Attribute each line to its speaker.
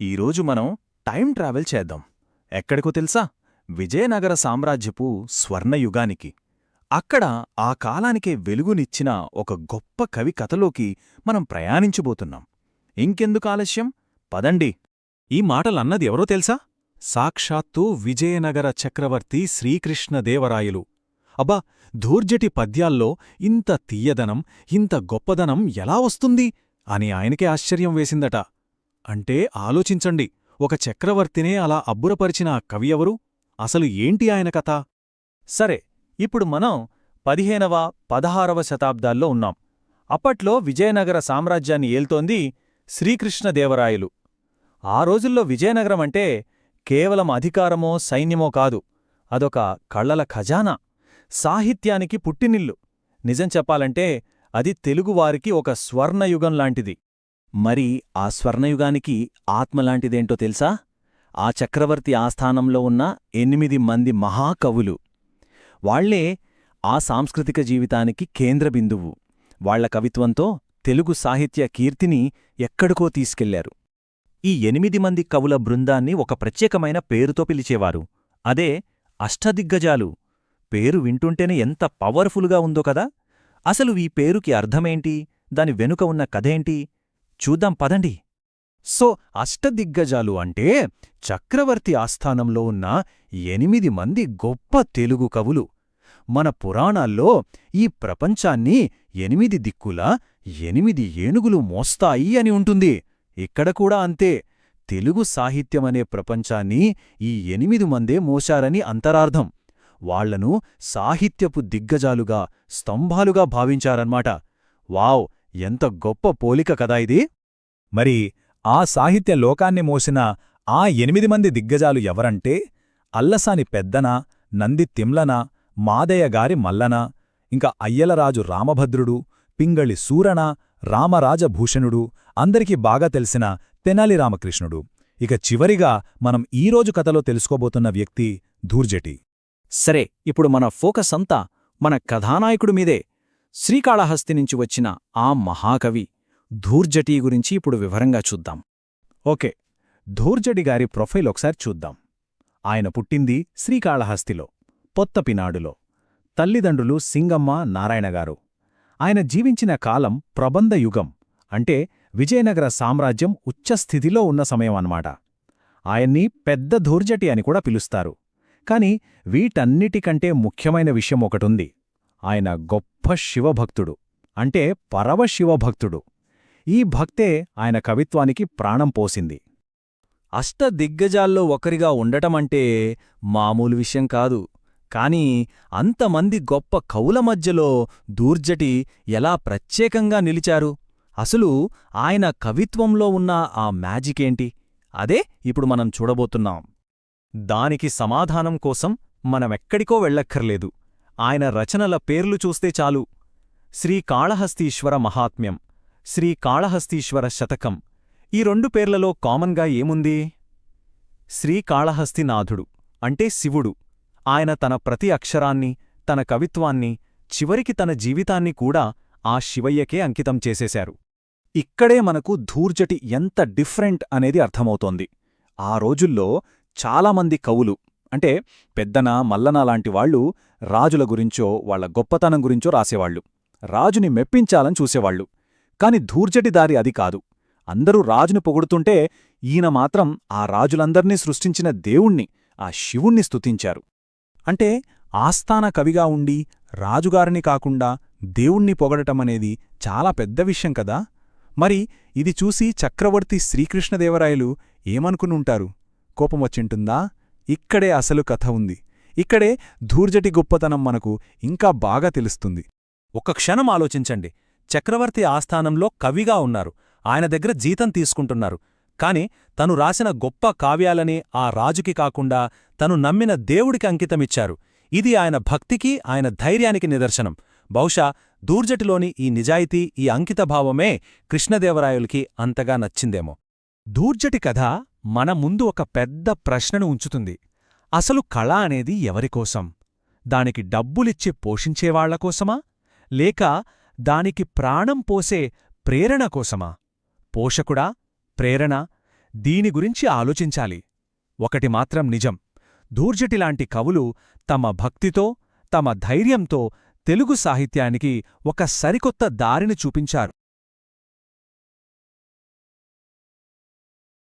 Speaker 1: ఈరోజు మనం time travel చేద్దాం. ఎక్కడికో తెలుసా? విజయనగర సామ్రాజ్యపు స్వర్ణయుగానికి. అక్కడ ఆ కాలానికే వెలుగునిచ్చిన ఒక గొప్ప కవి కథలోకి మనం ప్రయాణించబోతున్నాం. ఇంకెందుకు ఆలస్యం? పదండి.
Speaker 2: ఈ మాటలన్నది ఎవరో తెలుసా? సాక్షాత్తు విజయనగర చక్రవర్తి శ్రీకృష్ణదేవరాయలు. అబ్బా, ధూర్జటి పద్యాల్లో ఇంత తీయదనం, ఇంత గొప్పదనం ఎలా వస్తుంది అని ఆయనకే ఆశ్చర్యం వేసిందట. అంటే ఆలోచించండి, ఒక చక్రవర్తినే అలా అబ్బురపరిచిన ఆ కవి ఎవరు? అసలు ఏంటి ఆయన కథ?
Speaker 1: సరే, ఇప్పుడు మనం 15వ, 16వ శతాబ్దాల్లో ఉన్నాం. అప్పట్లో విజయనగర సామ్రాజ్యాన్ని ఏల్తోంది శ్రీకృష్ణదేవరాయలు. ఆ రోజుల్లో విజయనగరం అంటే కేవలం అధికారమో సైన్యమో కాదు, అదొక కళ్లల ఖజానా, సాహిత్యానికి పుట్టినిల్లు. నిజం చెప్పాలంటే అది తెలుగువారికి ఒక స్వర్ణయుగంలాంటిది. మరి ఆ స్వర్ణయుగానికి ఆత్మలాంటిదేంటో తెలుసా? ఆ చక్రవర్తి ఆస్థానంలో ఉన్న 8 మంది మహాకవులు. వాళ్లే ఆ సాంస్కృతిక జీవితానికి కేంద్రబిందువు. వాళ్ల కవిత్వంతో తెలుగు సాహిత్య కీర్తిని ఎక్కడికో తీసుకెళ్లారు. ఈ 8 మంది కవుల బృందాన్ని ఒక ప్రత్యేకమైన పేరుతో పిలిచేవారు. అదే అష్టదిగ్గజాలు. పేరు వింటుంటేనే ఎంత పవర్ఫుల్గా ఉందో కదా! అసలు ఈ పేరుకి అర్థమేంటి? దాని వెనుక ఉన్న కథేంటి? చూద్దాం పదండి. సో, అష్టదిగ్గజాలు అంటే చక్రవర్తి ఆస్థానంలో ఉన్న 8 మంది గొప్ప తెలుగు కవులు. మన పురాణాల్లో ఈ ప్రపంచాన్ని 8 దిక్కులా 8 ఏనుగులు మోస్తాయి అని ఉంటుంది. ఇక్కడ కూడా అంతే. తెలుగు సాహిత్యమనే ప్రపంచాన్ని ఈ 8 మందే మోశారని అంతరార్థం. వాళ్లను సాహిత్యపు దిగ్గజాలుగా, స్తంభాలుగా భావించారన్మాట. వావ్! ఎంత గొప్ప పోలిక కదా ఇది!
Speaker 2: మరి ఆ సాహిత్య లోకాన్ని మోసిన ఆ 8 మంది దిగ్గజాలు ఎవరంటే అల్లసాని పెద్దన, నంది తిమ్లన, మాదయ్యగారి మల్లన, ఇంకా అయ్యలరాజు రామభద్రుడు, పింగళి సూరణ, రామరాజభూషణుడు, అందరికీ బాగా తెలిసిన తెనాలి రామకృష్ణుడు. ఇక చివరిగా మనం ఈరోజు కథలో తెలుసుకోబోతున్న వ్యక్తి ధూర్జటి.
Speaker 1: సరే, ఇప్పుడు మన ఫోకస్ అంతా మన కథానాయకుడి మీదే. శ్రీకాళహస్తి నుంచి వచ్చిన ఆ మహాకవి ధూర్జటి గురించి ఇప్పుడు వివరంగా చూద్దాం.
Speaker 2: ఓకే, ధూర్జటి గారి ప్రొఫైల్ ఒకసారి చూద్దాం. ఆయన పుట్టింది శ్రీకాళహస్తిలో, పొత్తపినాడులో. తల్లిదండ్రులు సింగమ్మ, నారాయణగారు. ఆయన జీవించిన కాలం ప్రబంధయుగం, అంటే విజయనగర సామ్రాజ్యం ఉచ్చస్థితిలో ఉన్న సమయం అన్నమాట. ఆయన్ని పెద్ద ధూర్జటి అని కూడా పిలుస్తారు. కాని వీటన్నిటికంటే ముఖ్యమైన విషయం ఒకటుంది. ఆయన గొప్ప శివభక్తుడు, అంటే పరమశివభక్తుడు. ఈ భక్తే ఆయన కవిత్వానికి ప్రాణం పోసింది.
Speaker 1: అష్టదిగ్గజాల్లో ఒకరిగా ఉండటమంటే మామూలు విషయం కాదు. కాని అంతమంది గొప్ప కవుల మధ్యలో ధూర్జటి ఎలా ప్రత్యేకంగా నిలిచారు? అసలు ఆయన కవిత్వంలో ఉన్న ఆ మ్యాజికేంటి? అదే ఇప్పుడు మనం చూడబోతున్నాం. దానికి సమాధానం కోసం మనమెక్కడికో వెళ్ళక్కర్లేదు. ఆయన రచనల పేర్లు చూస్తే చాలు. శ్రీకాళహస్తీశ్వర మహాత్మ్యం, శ్రీకాళహస్తీశ్వర శతకం. ఈ 2 పేర్లలో కామన్గా ఏముంది? శ్రీకాళహస్తినాథుడు అంటే శివుడు. ఆయన తన ప్రతి అక్షరాన్ని, తన కవిత్వాన్ని, చివరికి తన జీవితాన్ని కూడా ఆ శివయ్యకే అంకితం చేసేశారు.
Speaker 2: ఇక్కడే మనకు ధూర్జటి ఎంత డిఫరెంట్ అనేది అర్థమవుతోంది. ఆ రోజుల్లో చాలామంది కవులు, అంటే పెద్దన, మల్లన లాంటి వాళ్లు రాజుల గురించో వాళ్ల గొప్పతనం గురించో రాసేవాళ్లు. రాజుని మెప్పించాలని చూసేవాళ్లు. కాని ధూర్జటి దారి అది కాదు. అందరూ రాజుని పొగుడుతుంటే ఈయన మాత్రం ఆ రాజులందర్నీ సృష్టించిన దేవుణ్ణి, ఆ శివుణ్ణి స్తుతించారు. అంటే ఆస్థాన కవిగా ఉండి రాజుగారిని కాకుండా దేవుణ్ణి పొగడటమనేది చాలా పెద్ద విషయం కదా. మరి ఇది చూసి చక్రవర్తి శ్రీకృష్ణదేవరాయలు ఏమనుకునుంటారు? కోపమొచ్చింటుందా? ఇక్కడే అసలు కథ ఉంది. ఇక్కడే ధూర్జటి గొప్పతనం మనకు ఇంకా బాగా తెలుస్తుంది.
Speaker 1: ఒక్క క్షణం ఆలోచించండి. చక్రవర్తి ఆస్థానంలో కవిగా ఉన్నారు, ఆయన దగ్గర జీతం తీసుకుంటున్నారు. కాని తను రాసిన గొప్ప కావ్యాలని ఆ రాజుకి కాకుండా తను నమ్మిన దేవుడికి అంకితమిచ్చారు. ఇది ఆయన భక్తికి, ఆయన ధైర్యానికి నిదర్శనం. బహుశా ధూర్జటిలోని ఈ నిజాయితీ, ఈ అంకితభావమే కృష్ణదేవరాయలుకి అంతగా నచ్చిందేమో.
Speaker 2: ధూర్జటి కథ మన ముందు ఒక పెద్ద ప్రశ్నను ఉంచుతుంది. అసలు కళ అనేది ఎవరికోసం? దానికి డబ్బులిచ్చి పోషించేవాళ్లకోసమా? లేక దానికి ప్రాణం పోసే ప్రేరణ కోసమా? పోషకుడా? ప్రేరణ?
Speaker 1: దీని గురించి ఆలోచించాలి. ఒకటి మాత్రం నిజం, ధూర్జటిలాంటి కవులు తమ భక్తితో, తమ ధైర్యంతో తెలుగు సాహిత్యానికి ఒక సరికొత్త దారిని చూపించారు.